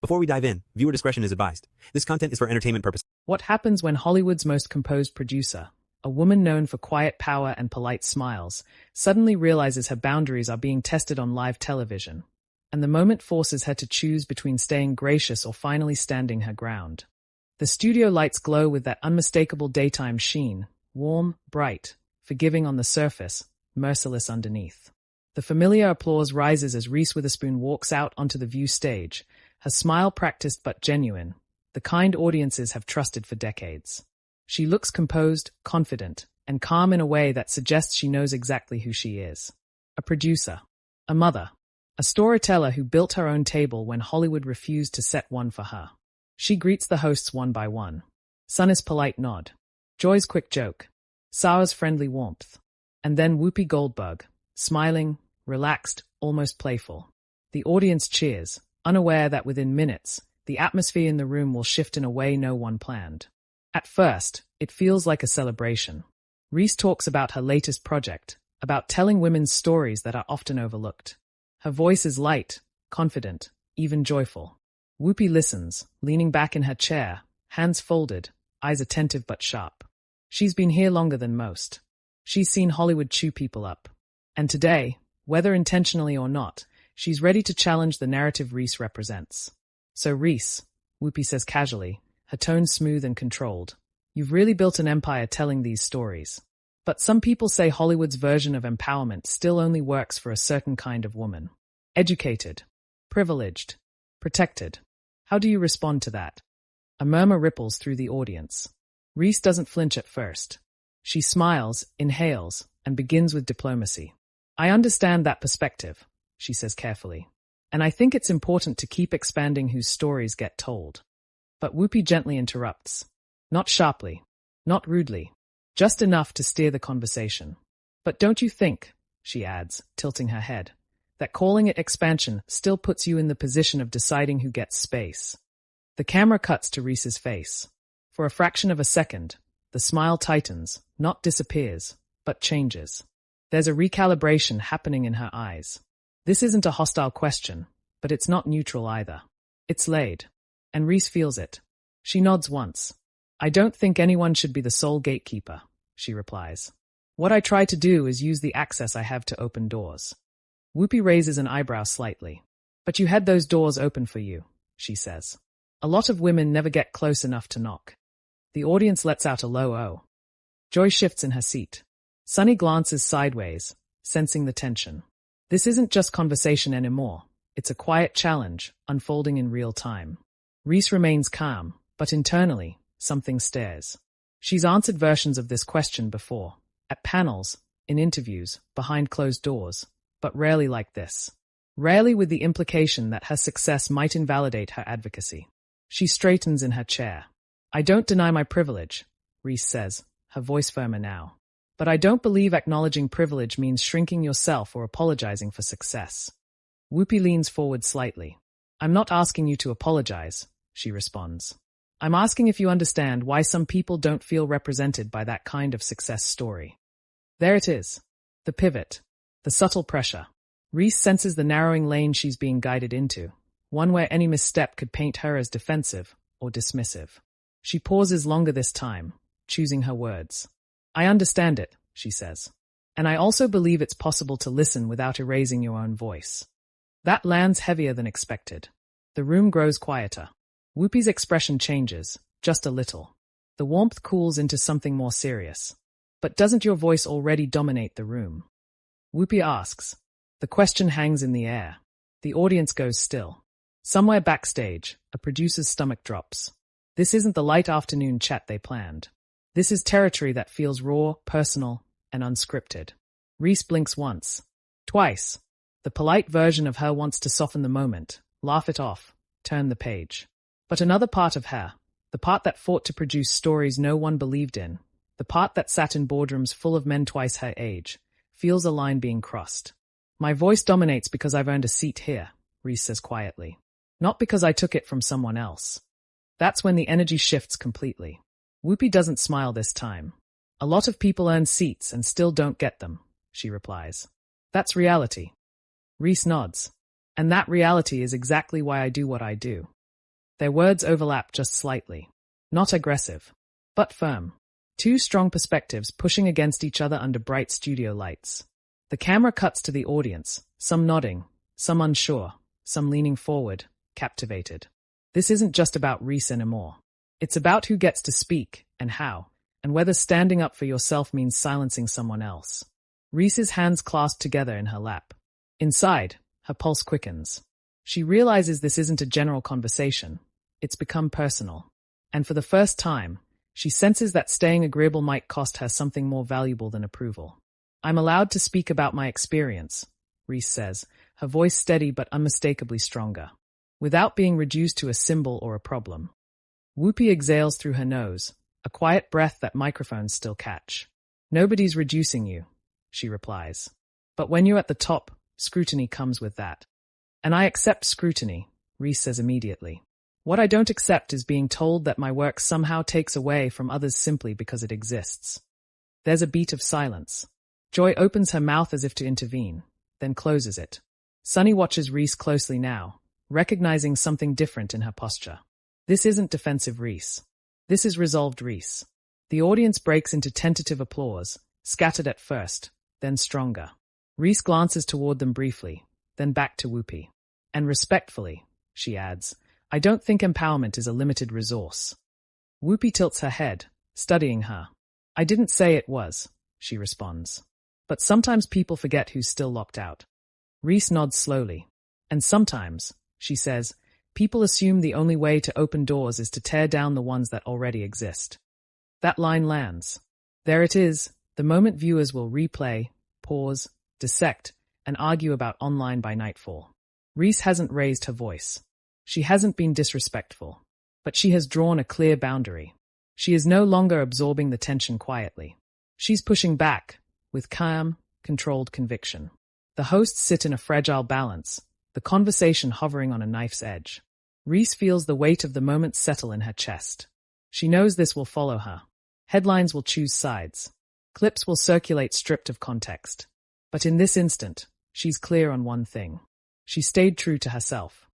Before we dive in, viewer discretion is advised. This content is for entertainment purposes. What happens when Hollywood's most composed producer, a woman known for quiet power and polite smiles, suddenly realizes her boundaries are being tested on live television, and the moment forces her to choose between staying gracious or finally standing her ground? The studio lights glow with that unmistakable daytime sheen, warm, bright, forgiving on the surface, merciless underneath. The familiar applause rises as Reese Witherspoon walks out onto the view stage, her smile practiced but genuine, the kind audiences have trusted for decades. She looks composed, confident, and calm in a way that suggests she knows exactly who she is. A producer, a mother, a storyteller who built her own table when Hollywood refused to set one for her. She greets the hosts one by one. Sunny's polite nod, Joy's quick joke, Sarah's friendly warmth, and then Whoopi Goldberg, smiling, relaxed, almost playful. The audience cheers, unaware that within minutes, the atmosphere in the room will shift in a way no one planned. At first, it feels like a celebration. Reese talks about her latest project, about telling women's stories that are often overlooked. Her voice is light, confident, even joyful. Whoopi listens, leaning back in her chair, hands folded, eyes attentive but sharp. She's been here longer than most. She's seen Hollywood chew people up. And today, whether intentionally or not, she's ready to challenge the narrative Reese represents. So Reese, Whoopi says casually, her tone smooth and controlled, you've really built an empire telling these stories. But some people say Hollywood's version of empowerment still only works for a certain kind of woman. Educated, privileged, protected. How do you respond to that? A murmur ripples through the audience. Reese doesn't flinch at first. She smiles, inhales, and begins with diplomacy. I understand that perspective, she says carefully. And I think it's important to keep expanding whose stories get told. But Whoopi gently interrupts. Not sharply, not rudely, just enough to steer the conversation. But don't you think, she adds, tilting her head, that calling it expansion still puts you in the position of deciding who gets space? The camera cuts to Reese's face. For a fraction of a second, the smile tightens, not disappears, but changes. There's a recalibration happening in her eyes. This isn't a hostile question, but it's not neutral either. It's laid. And Reese feels it. She nods once. I don't think anyone should be the sole gatekeeper, she replies. What I try to do is use the access I have to open doors. Whoopi raises an eyebrow slightly. But you had those doors open for you, she says. A lot of women never get close enough to knock. The audience lets out a low "oh." Joy shifts in her seat. Sunny glances sideways, sensing the tension. This isn't just conversation anymore. It's a quiet challenge, unfolding in real time. Reese remains calm, but internally, something stirs. She's answered versions of this question before, at panels, in interviews, behind closed doors, but rarely like this. Rarely with the implication that her success might invalidate her advocacy. She straightens in her chair. I don't deny my privilege, Reese says, her voice firmer now. But I don't believe acknowledging privilege means shrinking yourself or apologizing for success. Whoopi leans forward slightly. I'm not asking you to apologize, she responds. I'm asking if you understand why some people don't feel represented by that kind of success story. There it is. The pivot. The subtle pressure. Reese senses the narrowing lane she's being guided into, one where any misstep could paint her as defensive or dismissive. She pauses longer this time, choosing her words. I understand it, she says. And I also believe it's possible to listen without erasing your own voice. That lands heavier than expected. The room grows quieter. Whoopi's expression changes, just a little. The warmth cools into something more serious. But doesn't your voice already dominate the room? Whoopi asks. The question hangs in the air. The audience goes still. Somewhere backstage, a producer's stomach drops. This isn't the light afternoon chat they planned. This is territory that feels raw, personal, and unscripted. Reese blinks once. Twice. The polite version of her wants to soften the moment, laugh it off, turn the page. But another part of her, the part that fought to produce stories no one believed in, the part that sat in boardrooms full of men twice her age, feels a line being crossed. My voice dominates because I've earned a seat here, Reese says quietly. Not because I took it from someone else. That's when the energy shifts completely. Whoopi doesn't smile this time. A lot of people earn seats and still don't get them, she replies. That's reality. Reese nods. And that reality is exactly why I do what I do. Their words overlap just slightly. Not aggressive, but firm. Two strong perspectives pushing against each other under bright studio lights. The camera cuts to the audience, some nodding, some unsure, some leaning forward, captivated. This isn't just about Reese anymore. It's about who gets to speak, and how, and whether standing up for yourself means silencing someone else. Reese's hands clasped together in her lap. Inside, her pulse quickens. She realizes this isn't a general conversation. It's become personal. And for the first time, she senses that staying agreeable might cost her something more valuable than approval. I'm allowed to speak about my experience, Reese says, her voice steady but unmistakably stronger, without being reduced to a symbol or a problem. Whoopi exhales through her nose, a quiet breath that microphones still catch. Nobody's reducing you, she replies. But when you're at the top, scrutiny comes with that. And I accept scrutiny, Reese says immediately. What I don't accept is being told that my work somehow takes away from others simply because it exists. There's a beat of silence. Joy opens her mouth as if to intervene, then closes it. Sunny watches Reese closely now, recognizing something different in her posture. This isn't defensive Reese. This is resolved Reese. The audience breaks into tentative applause, scattered at first, then stronger. Reese glances toward them briefly, then back to Whoopi. And respectfully, she adds, I don't think empowerment is a limited resource. Whoopi tilts her head, studying her. I didn't say it was, she responds. But sometimes people forget who's still locked out. Reese nods slowly. And sometimes, she says, people assume the only way to open doors is to tear down the ones that already exist. That line lands. There it is, the moment viewers will replay, pause, dissect, and argue about online by nightfall. Reese hasn't raised her voice. She hasn't been disrespectful. But she has drawn a clear boundary. She is no longer absorbing the tension quietly. She's pushing back, with calm, controlled conviction. The hosts sit in a fragile balance, the conversation hovering on a knife's edge. Reese feels the weight of the moment settle in her chest. She knows this will follow her. Headlines will choose sides. Clips will circulate stripped of context. But in this instant, she's clear on one thing. She stayed true to herself.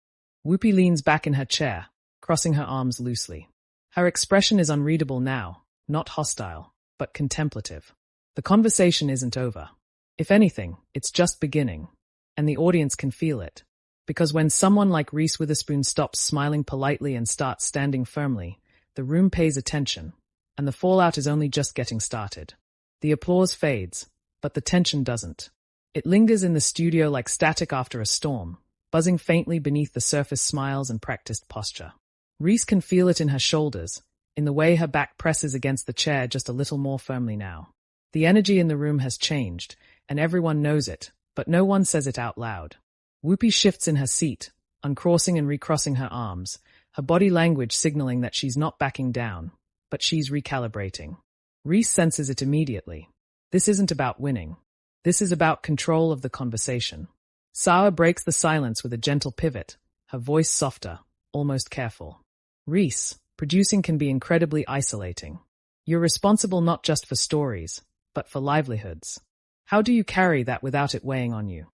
Whoopi leans back in her chair, crossing her arms loosely. Her expression is unreadable now, not hostile, but contemplative. The conversation isn't over. If anything, it's just beginning. And the audience can feel it. Because when someone like Reese Witherspoon stops smiling politely and starts standing firmly, the room pays attention, and the fallout is only just getting started. The applause fades, but the tension doesn't. It lingers in the studio like static after a storm, buzzing faintly beneath the surface smiles and practiced posture. Reese can feel it in her shoulders, in the way her back presses against the chair just a little more firmly now. The energy in the room has changed, and everyone knows it, but no one says it out loud. Whoopi shifts in her seat, uncrossing and recrossing her arms, her body language signaling that she's not backing down, but she's recalibrating. Reese senses it immediately. This isn't about winning. This is about control of the conversation. Sarah breaks the silence with a gentle pivot, her voice softer, almost careful. Reese, producing can be incredibly isolating. You're responsible not just for stories, but for livelihoods. How do you carry that without it weighing on you?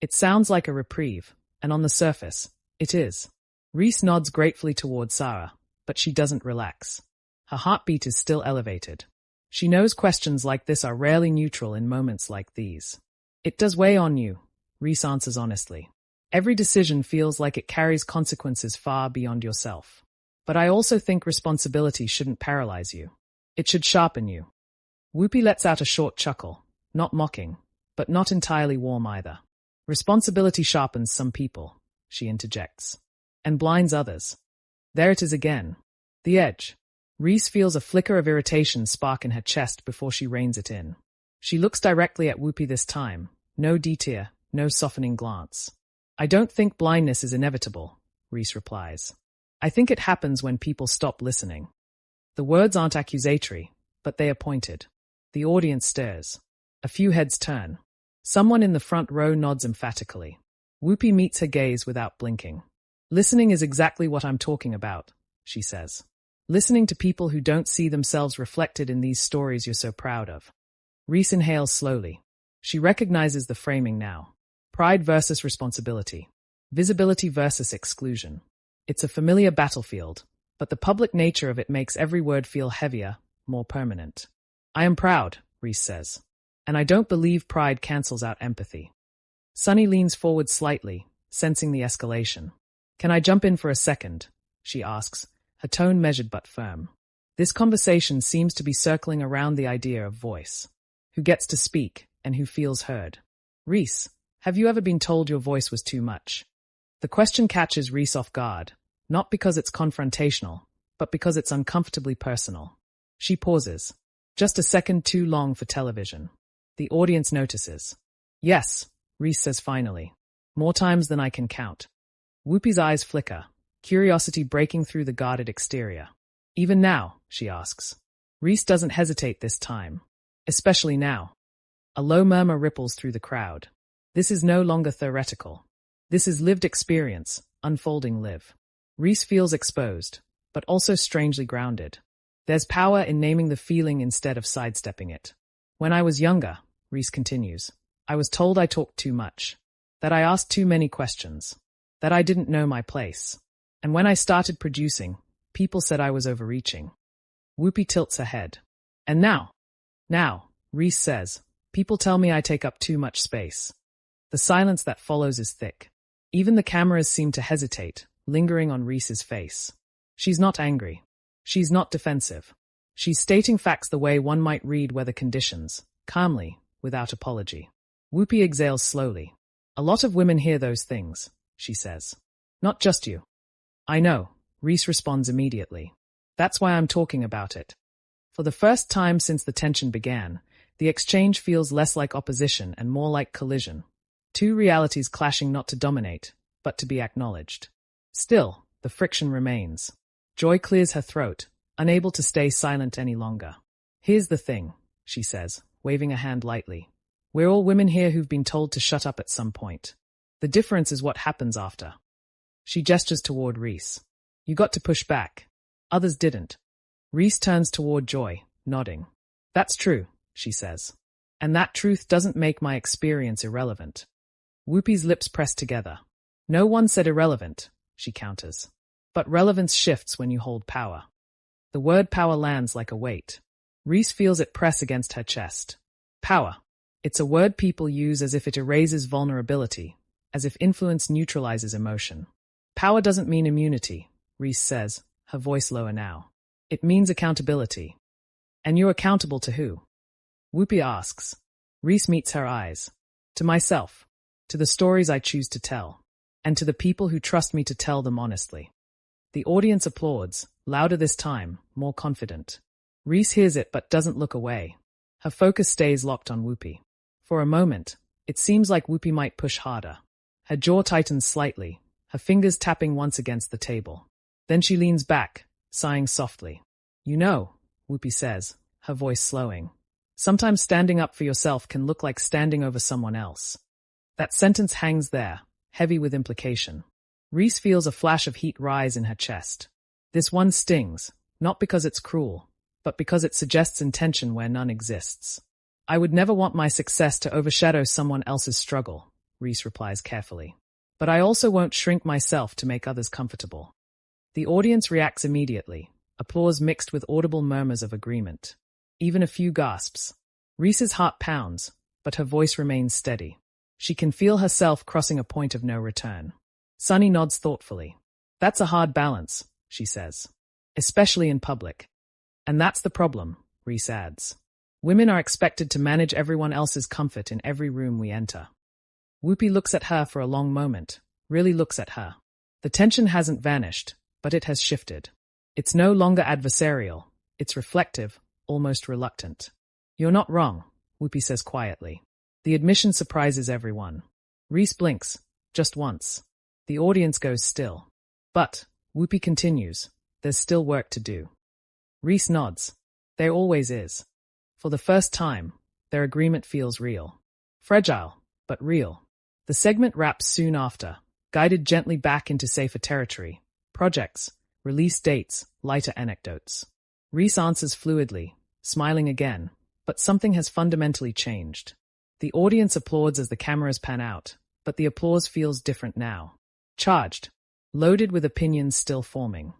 It sounds like a reprieve, and on the surface, it is. Reese nods gratefully toward Sarah, but she doesn't relax. Her heartbeat is still elevated. She knows questions like this are rarely neutral in moments like these. It does weigh on you, Reese answers honestly. Every decision feels like it carries consequences far beyond yourself. But I also think responsibility shouldn't paralyze you. It should sharpen you. Whoopi lets out a short chuckle, not mocking, but not entirely warm either. Responsibility sharpens some people, she interjects, and blinds others. There it is again. The edge. Reese feels a flicker of irritation spark in her chest before she reins it in. She looks directly at Whoopi this time, no detour, no softening glance. I don't think blindness is inevitable, Reese replies. I think it happens when people stop listening. The words aren't accusatory, but they are pointed. The audience stares. A few heads turn. Someone in the front row nods emphatically. Whoopi meets her gaze without blinking. Listening is exactly what I'm talking about, she says. Listening to people who don't see themselves reflected in these stories you're so proud of. Reese inhales slowly. She recognizes the framing now. Pride versus responsibility. Visibility versus exclusion. It's a familiar battlefield, but the public nature of it makes every word feel heavier, more permanent. I am proud, Reese says. And I don't believe pride cancels out empathy. Sunny leans forward slightly, sensing the escalation. Can I jump in for a second? She asks, her tone measured but firm. This conversation seems to be circling around the idea of voice. Who gets to speak, and who feels heard? Reese, have you ever been told your voice was too much? The question catches Reese off guard, not because it's confrontational, but because it's uncomfortably personal. She pauses. Just a second too long for television. The audience notices. Yes, Reese says finally. More times than I can count. Whoopi's eyes flicker, curiosity breaking through the guarded exterior. Even now, she asks. Reese doesn't hesitate this time. Especially now. A low murmur ripples through the crowd. This is no longer theoretical. This is lived experience, unfolding live. Reese feels exposed, but also strangely grounded. There's power in naming the feeling instead of sidestepping it. When I was younger, Reese continues, I was told I talked too much, that I asked too many questions, that I didn't know my place. And when I started producing, people said I was overreaching. Whoopi tilts her head. And now, Reese says, people tell me I take up too much space. The silence that follows is thick. Even the cameras seem to hesitate, lingering on Reese's face. She's not angry. She's not defensive. She's stating facts the way one might read weather conditions, calmly, without apology. Whoopi exhales slowly. A lot of women hear those things, she says. Not just you. I know, Reese responds immediately. That's why I'm talking about it. For the first time since the tension began, the exchange feels less like opposition and more like collision. Two realities clashing not to dominate, but to be acknowledged. Still, the friction remains. Joy clears her throat, unable to stay silent any longer. Here's the thing, she says, waving a hand lightly. We're all women here who've been told to shut up at some point. The difference is what happens after. She gestures toward Reese. You got to push back. Others didn't. Reese turns toward Joy, nodding. That's true, she says. And that truth doesn't make my experience irrelevant. Whoopi's lips press together. No one said irrelevant, she counters. But relevance shifts when you hold power. The word power lands like a weight. Reese feels it press against her chest. Power. It's a word people use as if it erases vulnerability, as if influence neutralizes emotion. Power doesn't mean immunity, Reese says, her voice lower now. It means accountability. And you're accountable to who? Whoopi asks. Reese meets her eyes. To myself. To the stories I choose to tell. And to the people who trust me to tell them honestly. The audience applauds, louder this time, more confident. Reese hears it but doesn't look away. Her focus stays locked on Whoopi. For a moment, it seems like Whoopi might push harder. Her jaw tightens slightly, her fingers tapping once against the table. Then she leans back, sighing softly. You know, Whoopi says, her voice slowing. Sometimes standing up for yourself can look like standing over someone else. That sentence hangs there, heavy with implication. Reese feels a flash of heat rise in her chest. This one stings, not because it's cruel, but because it suggests intention where none exists. I would never want my success to overshadow someone else's struggle, Reese replies carefully. But I also won't shrink myself to make others comfortable. The audience reacts immediately, applause mixed with audible murmurs of agreement. Even a few gasps. Reese's heart pounds, but her voice remains steady. She can feel herself crossing a point of no return. Sunny nods thoughtfully. That's a hard balance, she says. Especially in public. And that's the problem, Reese adds. Women are expected to manage everyone else's comfort in every room we enter. Whoopi looks at her for a long moment, really looks at her. The tension hasn't vanished, but it has shifted. It's no longer adversarial, it's reflective, almost reluctant. You're not wrong, Whoopi says quietly. The admission surprises everyone. Reese blinks, just once. The audience goes still. But, Whoopi continues, there's still work to do. Reese nods. There always is. For the first time, their agreement feels real. Fragile, but real. The segment wraps soon after, guided gently back into safer territory. Projects, release dates, lighter anecdotes. Reese answers fluidly, smiling again, but something has fundamentally changed. The audience applauds as the cameras pan out, but the applause feels different now. Charged. loaded with opinions still forming.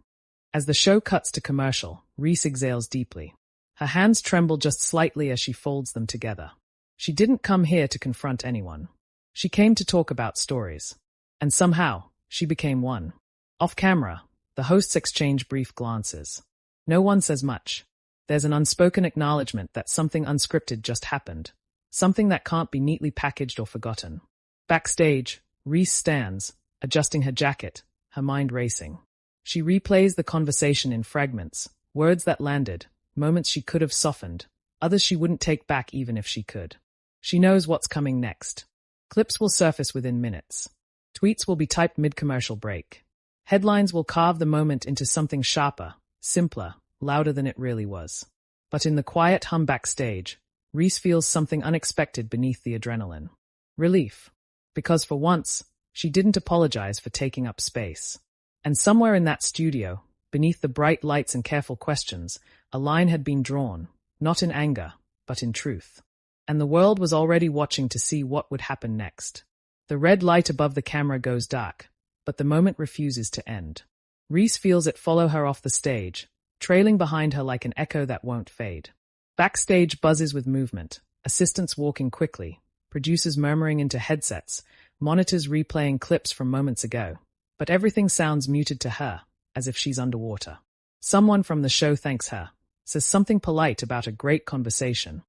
As the show cuts to commercial, Reese exhales deeply. Her hands tremble just slightly as she folds them together. She didn't come here to confront anyone. She came to talk about stories. And somehow, she became one. Off camera, the hosts exchange brief glances. No one says much. There's an unspoken acknowledgement that something unscripted just happened. Something that can't be neatly packaged or forgotten. Backstage, Reese stands, adjusting her jacket, her mind racing. She replays the conversation in fragments, words that landed, moments she could have softened, others she wouldn't take back even if she could. She knows what's coming next. Clips will surface within minutes. Tweets will be typed mid-commercial break. Headlines will carve the moment into something sharper, simpler, louder than it really was. But in the quiet hum backstage, Reese feels something unexpected beneath the adrenaline. Relief. Because for once, she didn't apologize for taking up space. And somewhere in that studio, beneath the bright lights and careful questions, a line had been drawn, not in anger, but in truth. And the world was already watching to see what would happen next. The red light above the camera goes dark, but the moment refuses to end. Reese feels it follow her off the stage, trailing behind her like an echo that won't fade. Backstage buzzes with movement, assistants walking quickly, producers murmuring into headsets, monitors replaying clips from moments ago. But everything sounds muted to her, as if she's underwater. Someone from the show thanks her, says something polite about a great conversation.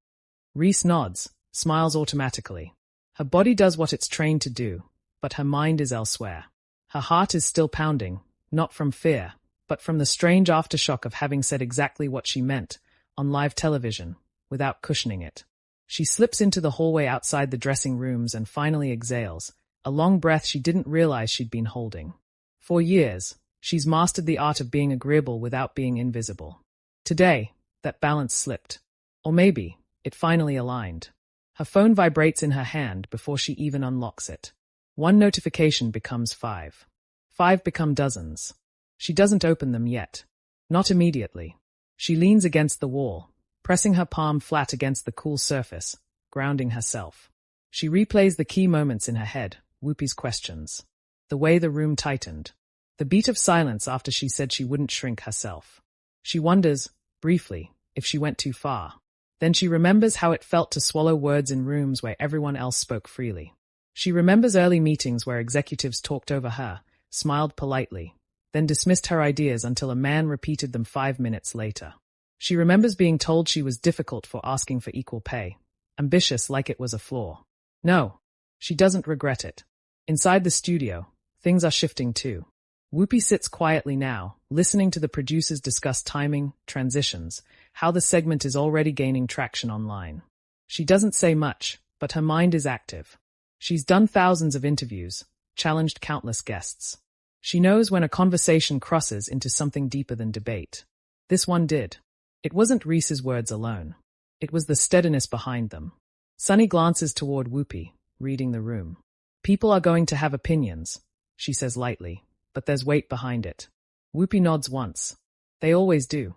Reese nods, smiles automatically. Her body does what it's trained to do, but her mind is elsewhere. Her heart is still pounding, not from fear, but from the strange aftershock of having said exactly what she meant, on live television, without cushioning it. She slips into the hallway outside the dressing rooms and finally exhales, a long breath she didn't realize she'd been holding. For years, she's mastered the art of being agreeable without being invisible. Today, that balance slipped. Or maybe, it finally aligned. Her phone vibrates in her hand before she even unlocks it. One notification becomes 5. 5 become dozens. She doesn't open them yet. Not immediately. She leans against the wall, pressing her palm flat against the cool surface, grounding herself. She replays the key moments in her head, Whoopi's questions. The way the room tightened. The beat of silence after she said she wouldn't shrink herself. She wonders, briefly, if she went too far. Then she remembers how it felt to swallow words in rooms where everyone else spoke freely. She remembers early meetings where executives talked over her, smiled politely, then dismissed her ideas until a man repeated them 5 minutes later. She remembers being told she was difficult for asking for equal pay, ambitious like it was a flaw. No, she doesn't regret it. Inside the studio, things are shifting too. Whoopi sits quietly now, listening to the producers discuss timing, transitions, how the segment is already gaining traction online. She doesn't say much, but her mind is active. She's done thousands of interviews, challenged countless guests. She knows when a conversation crosses into something deeper than debate. This one did. It wasn't Reese's words alone. It was the steadiness behind them. Sunny glances toward Whoopi, reading the room. People are going to have opinions, she says lightly, but there's weight behind it. Whoopi nods once. They always do.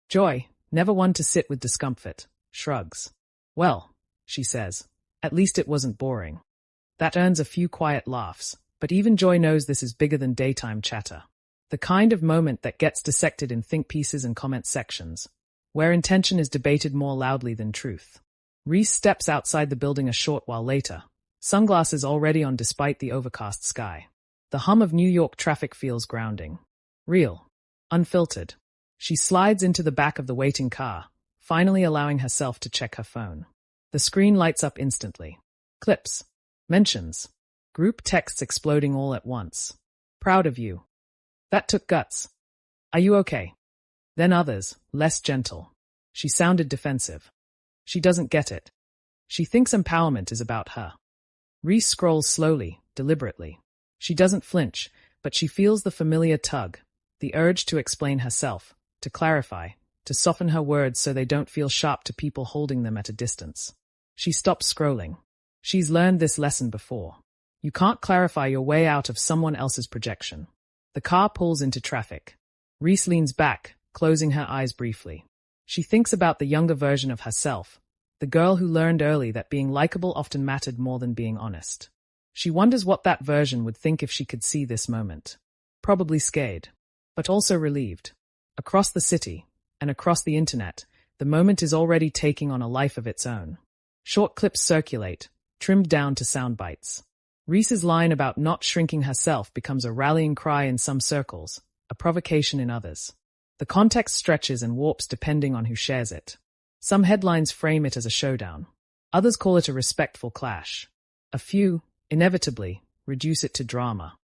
Joy, never one to sit with discomfort, shrugs. Well, she says, at least it wasn't boring. That earns a few quiet laughs, but even Joy knows this is bigger than daytime chatter. The kind of moment that gets dissected in think pieces and comment sections, where intention is debated more loudly than truth. Reese steps outside the building a short while later, sunglasses already on despite the overcast sky. The hum of New York traffic feels grounding. Real. Unfiltered. She slides into the back of the waiting car, finally allowing herself to check her phone. The screen lights up instantly. Clips. Mentions. Group texts exploding all at once. Proud of you. That took guts. Are you okay? Then others, less gentle. She sounded defensive. She doesn't get it. She thinks empowerment is about her. Reese scrolls slowly, deliberately. She doesn't flinch, but she feels the familiar tug, the urge to explain herself, to clarify, to soften her words so they don't feel sharp to people holding them at a distance. She stops scrolling. She's learned this lesson before. You can't clarify your way out of someone else's projection. The car pulls into traffic. Reese leans back, closing her eyes briefly. She thinks about the younger version of herself, the girl who learned early that being likable often mattered more than being honest. She wonders what that version would think if she could see this moment. probably scared, but also relieved. Across the city, and across the internet, the moment is already taking on a life of its own. Short clips circulate, trimmed down to sound bites. Reese's line about not shrinking herself becomes a rallying cry in some circles, a provocation in others. The context stretches and warps depending on who shares it. Some headlines frame it as a showdown. Others call it a respectful clash. A few, inevitably, reduce it to drama.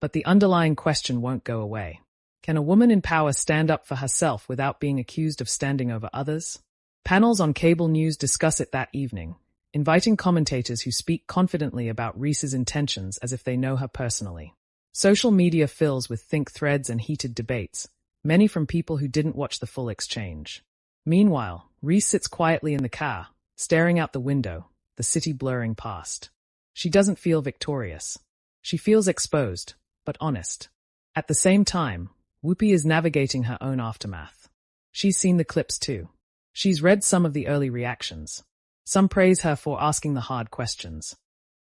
But the underlying question won't go away. Can a woman in power stand up for herself without being accused of standing over others? Panels on cable news discuss it that evening, inviting commentators who speak confidently about Reese's intentions as if they know her personally. Social media fills with think threads and heated debates, many from people who didn't watch the full exchange. Meanwhile, Reese sits quietly in the car, staring out the window, the city blurring past. She doesn't feel victorious. She feels exposed, but honest. At the same time, Whoopi is navigating her own aftermath. She's seen the clips too. She's read some of the early reactions. Some praise her for asking the hard questions.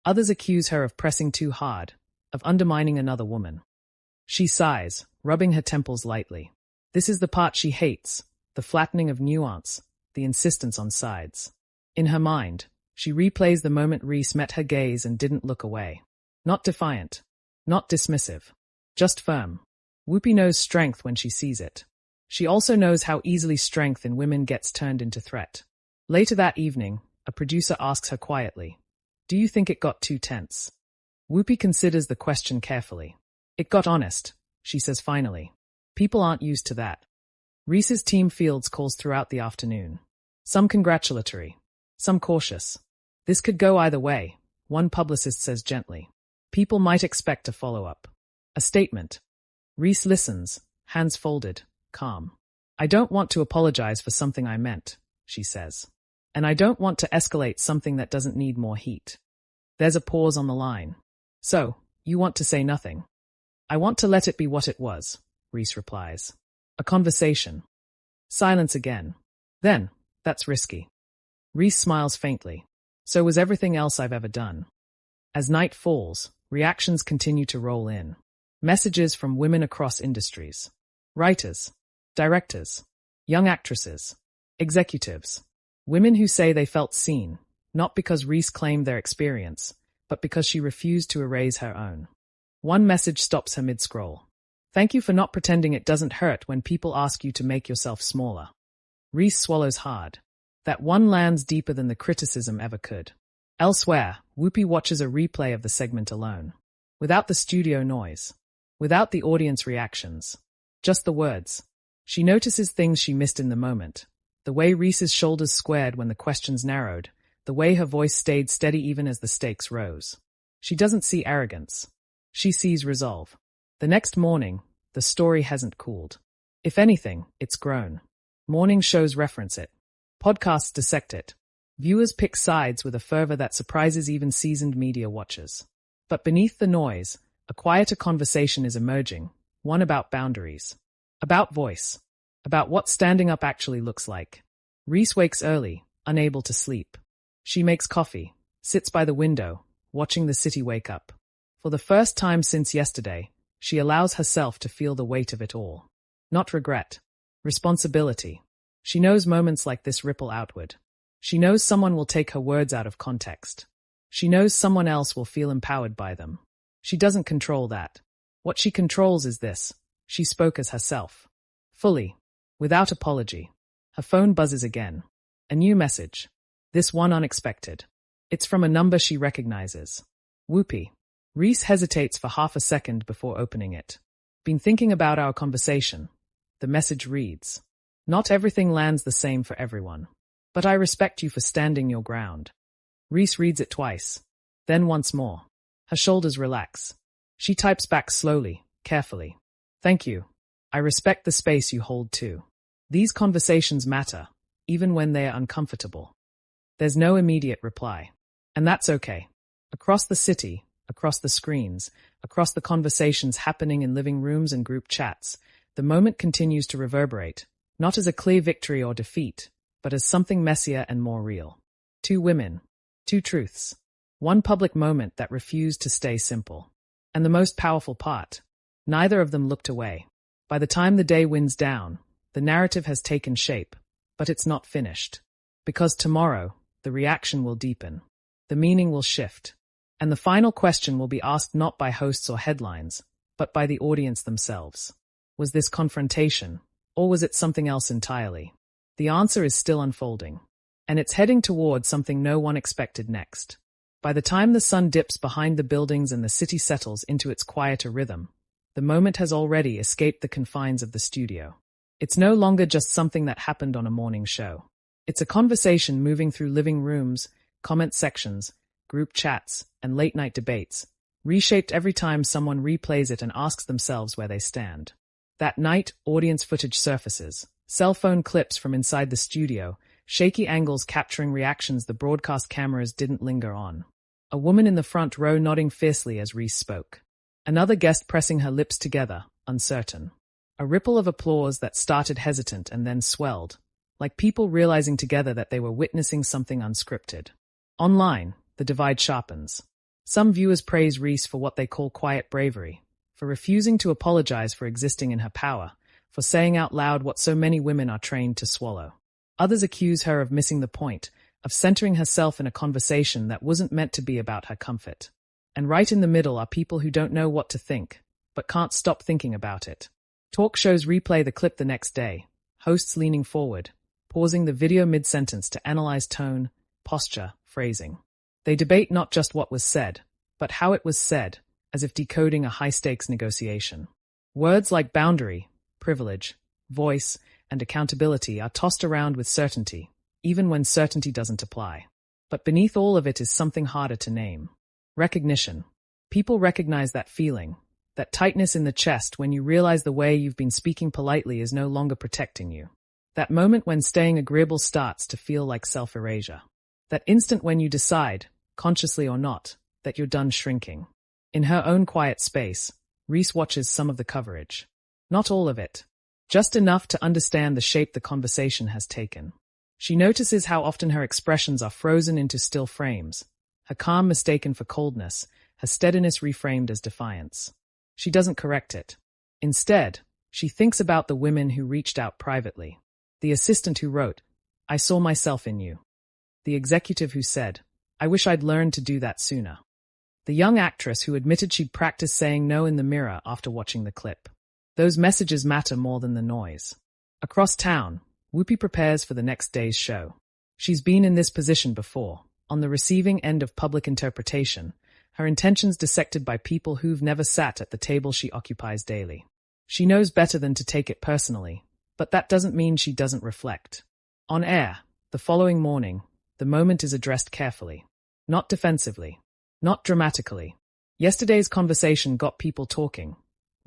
Others accuse her of pressing too hard, of undermining another woman. She sighs, rubbing her temples lightly. This is the part she hates, the flattening of nuance, the insistence on sides. In her mind, she replays the moment Reese met her gaze and didn't look away. Not defiant, not dismissive, just firm. Whoopi knows strength when she sees it. She also knows how easily strength in women gets turned into threat. Later that evening, a producer asks her quietly, "Do you think it got too tense?" Whoopi considers the question carefully. "It got honest," she says finally. "People aren't used to that." Reese's team fields calls throughout the afternoon. Some congratulatory, some cautious. This could go either way, one publicist says gently. People might expect a follow-up. A statement. Reese listens, hands folded, calm. "I don't want to apologize for something I meant," she says. "And I don't want to escalate something that doesn't need more heat." There's a pause on the line. "So, you want to say nothing?" "I want to let it be what it was," Reese replies. "A conversation." Silence again. "Then, that's risky." Reese smiles faintly. "So was everything else I've ever done." As night falls, reactions continue to roll in. Messages from women across industries. Writers, directors, young actresses, executives. Women who say they felt seen, not because Reese claimed their experience, but because she refused to erase her own. One message stops her mid-scroll. "Thank you for not pretending it doesn't hurt when people ask you to make yourself smaller." Reese swallows hard. That one lands deeper than the criticism ever could. Elsewhere, Whoopi watches a replay of the segment alone. Without the studio noise. Without the audience reactions. Just the words. She notices things she missed in the moment. The way Reese's shoulders squared when the questions narrowed. The way her voice stayed steady even as the stakes rose. She doesn't see arrogance. She sees resolve. The next morning, the story hasn't cooled. If anything, it's grown. Morning shows reference it. Podcasts dissect it. Viewers pick sides with a fervor that surprises even seasoned media watchers. But beneath the noise, a quieter conversation is emerging, one about boundaries. About voice. About what standing up actually looks like. Reese wakes early, unable to sleep. She makes coffee, sits by the window, watching the city wake up. For the first time since yesterday, she allows herself to feel the weight of it all. Not regret. Responsibility. She knows moments like this ripple outward. She knows someone will take her words out of context. She knows someone else will feel empowered by them. She doesn't control that. What she controls is this. She spoke as herself. Fully. Without apology. Her phone buzzes again. A new message. This one unexpected. It's from a number she recognizes. Whoopi. Reese hesitates for half a second before opening it. Been thinking about our conversation. The message reads. Not everything lands the same for everyone. But I respect you for standing your ground. Reese reads it twice. Then once more. Her shoulders relax. She types back slowly, carefully. Thank you. I respect the space you hold too. These conversations matter, even when they are uncomfortable. There's no immediate reply. And that's okay. Across the city, across the screens, across the conversations happening in living rooms and group chats, the moment continues to reverberate, not as a clear victory or defeat, but as something messier and more real. Two women. Two truths. One public moment that refused to stay simple. And the most powerful part, Neither of them looked away. By the time the day winds down, the narrative has taken shape, but it's not finished. Because tomorrow, the reaction will deepen. The meaning will shift. And the final question will be asked not by hosts or headlines, but by the audience themselves. Was this confrontation, or was it something else entirely? The answer is still unfolding. And it's heading toward something no one expected next. By the time the sun dips behind the buildings and the city settles into its quieter rhythm, the moment has already escaped the confines of the studio. It's no longer just something that happened on a morning show. It's a conversation moving through living rooms, comment sections, group chats, and late-night debates, reshaped every time someone replays it and asks themselves where they stand. That night, audience footage surfaces, cell phone clips from inside the studio, shaky angles capturing reactions the broadcast cameras didn't linger on. A woman in the front row nodding fiercely as Reese spoke. Another guest pressing her lips together, uncertain. A ripple of applause that started hesitant and then swelled, like people realizing together that they were witnessing something unscripted. Online, the divide sharpens. Some viewers praise Reese for what they call quiet bravery, for refusing to apologize for existing in her power, for saying out loud what so many women are trained to swallow. Others accuse her of missing the point, of centering herself in a conversation that wasn't meant to be about her comfort. And right in the middle are people who don't know what to think, but can't stop thinking about it. Talk shows replay the clip the next day, hosts leaning forward, pausing the video mid-sentence to analyze tone, posture, phrasing. They debate not just what was said, but how it was said, as if decoding a high-stakes negotiation. Words like boundary, privilege, voice, and accountability are tossed around with certainty, even when certainty doesn't apply. But beneath all of it is something harder to name. Recognition. People recognize that feeling, that tightness in the chest when you realize the way you've been speaking politely is no longer protecting you. That moment when staying agreeable starts to feel like self-erasure. That instant when you decide, consciously or not, that you're done shrinking. In her own quiet space, Reese watches some of the coverage. Not all of it. Just enough to understand the shape the conversation has taken. She notices how often her expressions are frozen into still frames, her calm mistaken for coldness, her steadiness reframed as defiance. She doesn't correct it. Instead, she thinks about the women who reached out privately. The assistant who wrote, "I saw myself in you." The executive who said, "I wish I'd learned to do that sooner." The young actress who admitted she'd practiced saying no in the mirror after watching the clip. Those messages matter more than the noise. Across town, Whoopi prepares for the next day's show. She's been in this position before, on the receiving end of public interpretation, her intentions dissected by people who've never sat at the table she occupies daily. She knows better than to take it personally, but that doesn't mean she doesn't reflect. On air, the following morning, the moment is addressed carefully. Not defensively. Not dramatically. Yesterday's conversation got people talking,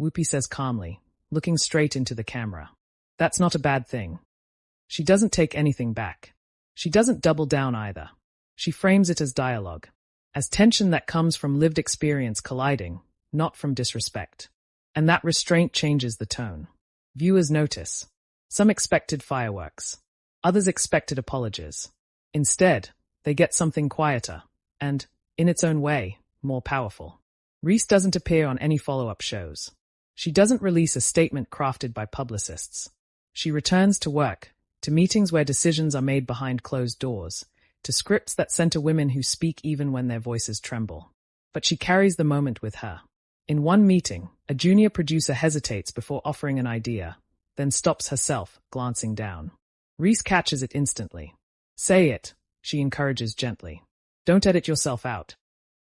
Whoopi says calmly, looking straight into the camera. That's not a bad thing. She doesn't take anything back. She doesn't double down either. She frames it as dialogue, as tension that comes from lived experience colliding, not from disrespect. And that restraint changes the tone. Viewers notice. Some expected fireworks. Others expected apologies. Instead, they get something quieter, and, in its own way, more powerful. Reese doesn't appear on any follow-up shows. She doesn't release a statement crafted by publicists. She returns to work, to meetings where decisions are made behind closed doors, to scripts that center women who speak even when their voices tremble. But she carries the moment with her. In one meeting, a junior producer hesitates before offering an idea, then stops herself, glancing down. Reese catches it instantly. "Say it," she encourages gently. "Don't edit yourself out."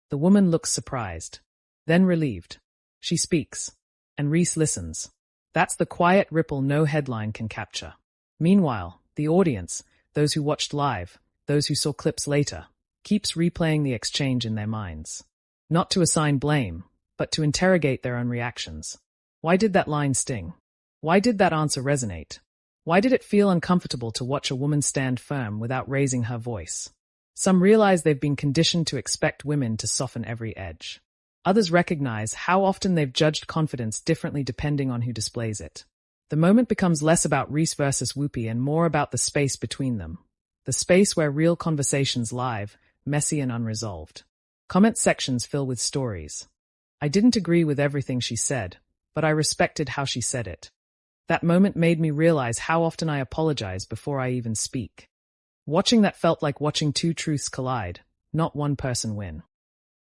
The woman looks surprised, then relieved. She speaks, and Reese listens. That's the quiet ripple no headline can capture. Meanwhile, the audience, those who watched live, those who saw clips later, keeps replaying the exchange in their minds. Not to assign blame, but to interrogate their own reactions. Why did that line sting? Why did that answer resonate? Why did it feel uncomfortable to watch a woman stand firm without raising her voice? Some realize they've been conditioned to expect women to soften every edge. Others recognize how often they've judged confidence differently depending on who displays it. The moment becomes less about Reese versus Whoopi and more about the space between them. The space where real conversations live, messy and unresolved. Comment sections fill with stories. "I didn't agree with everything she said, but I respected how she said it. That moment made me realize how often I apologize before I even speak. Watching that felt like watching two truths collide, not one person win.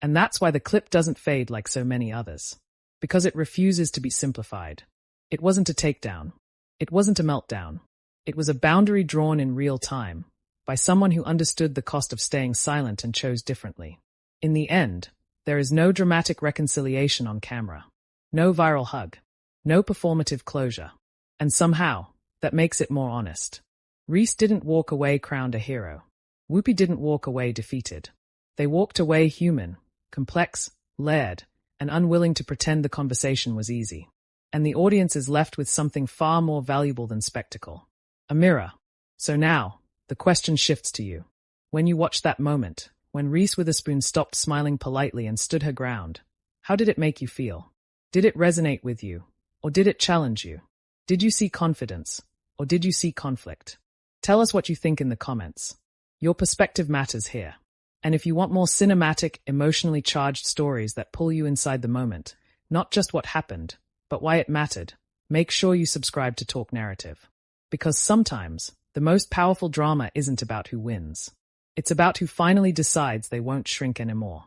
And that's why the clip doesn't fade like so many others. Because it refuses to be simplified. It wasn't a takedown. It wasn't a meltdown. It was a boundary drawn in real time, by someone who understood the cost of staying silent and chose differently. In the end, there is no dramatic reconciliation on camera. No viral hug. No performative closure. And somehow, that makes it more honest. Reese didn't walk away crowned a hero. Whoopi didn't walk away defeated. They walked away human, complex, layered, and unwilling to pretend the conversation was easy. And the audience is left with something far more valuable than spectacle. A mirror. So now, the question shifts to you. When you watched that moment, when Reese Witherspoon stopped smiling politely and stood her ground, how did it make you feel? Did it resonate with you? Or did it challenge you? Did you see confidence? Or did you see conflict? Tell us what you think in the comments. Your perspective matters here. And if you want more cinematic, emotionally charged stories that pull you inside the moment, not just what happened, but why it mattered, make sure you subscribe to Talk Narrative. Because sometimes, the most powerful drama isn't about who wins. It's about who finally decides they won't shrink anymore.